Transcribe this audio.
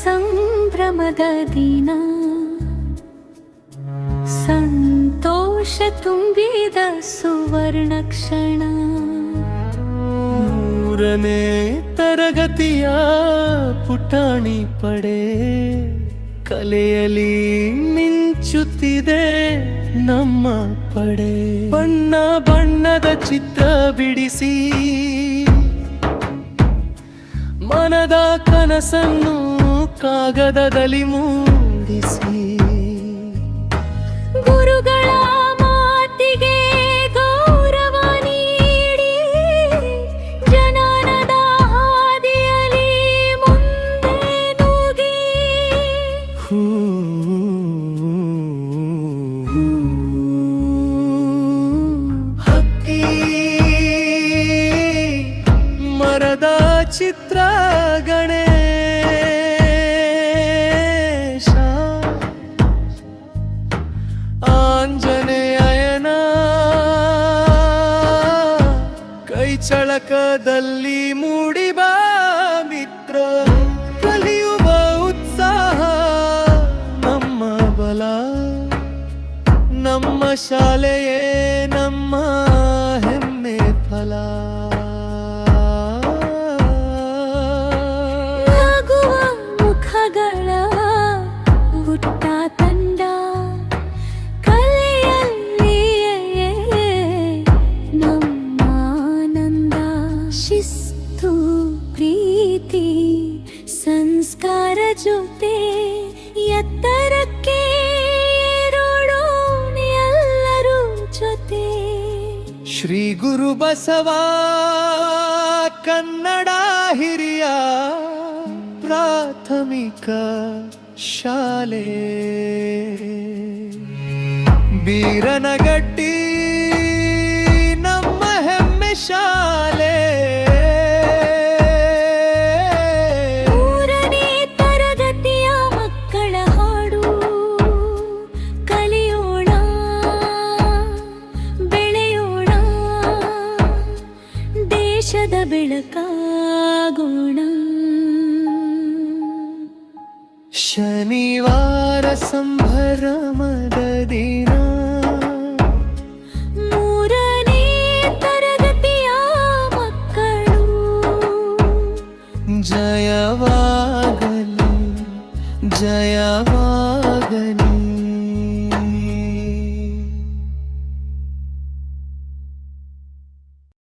ಸಂಭ್ರಮದ ದಿನ, ಸಂತೋಷ ತುಂಬಿದ ಸುವರ್ಣ ಕ್ಷಣ. 3ನೇ ತರಗತಿಯ ಪುಟಾಣಿ ಪಡೆ, ಕಲೆಯಲಿ ಮಿಂಚುತ್ತಿದೆ ನಮ್ಮ ಪಡೆ. ಬಣ್ಣ ಬಣ್ಣದ ಚಿತ್ರ ಬಿಡಿಸಿ ಮನದ ಕನಸನ್ನು ಕಾಗದದಲ್ಲಿ ಮೂಡಿಸಿ, ಗುರುಗಳ ಮಾತಿಗೆ ಗೌರವ ನೀಡಿ ಜನನದ ಹಾದಿಯಲ್ಲಿ ಮುಂದೆ ನುಗ್ಗಿ. ಹಕ್ಕಿ ಮರದ ಚಿತ್ರ ಗಣೇಶ, ಆಂಜನೇಯನ ಕೈ ಚಳಕದಲ್ಲಿ ಮೂಡಿಬ ಮಿತ್ರ. ಕಲಿಯುವ ಉತ್ಸಾಹ ನಮ್ಮ ಬಲ, ನಮ್ಮ ಶಾಲೆಯೇ ನಮ್ಮ ಹೆಮ್ಮೆ ಫಲ. ನಗುವ ಮುಖಗಳ ಹುಟ್ಟ ತಂಡ, ಕಲೆಯಲ್ಲಿಯೇ ನಮ್ಮ ಆನಂದ. ಶಿಸ್ತು ಪ್ರೀತಿ ಸಂಸ್ಕಾರ ಜೊತೆ ಎತ್ತರಕ್ಕೆ ಏರೋಣ ಎಲ್ಲರೂ ಜೊತೆ. ಶ್ರೀ ಗುರು ಬಸವ ಕನ್ನಡ ಹಿರಿಯ ಪ್ರಾಥಮಿಕ ಶಾಲೆ, ಬೀರನಗಟ್ಟಿ ನಮ್ಮ ಹೆಮ್ಮೆ ಶಾಲೆ. 3ನೇ ತರಗತಿಯ ಮಕ್ಕಳ ಹಾಡು, ಕಲಿಯೋಣ ಬೆಳೆಯೋಣ ದೇಶದ ಬೆಳಕಾಗೋಣ. ಶನಿವಾರ ಸಂಭ್ರಮದ ದಿನ, 3ನೇ ತರಗತಿಯ ಮಕ್ಕಳು ಜಯವಾಗಲಿ ಜಯವಾಗಲಿ.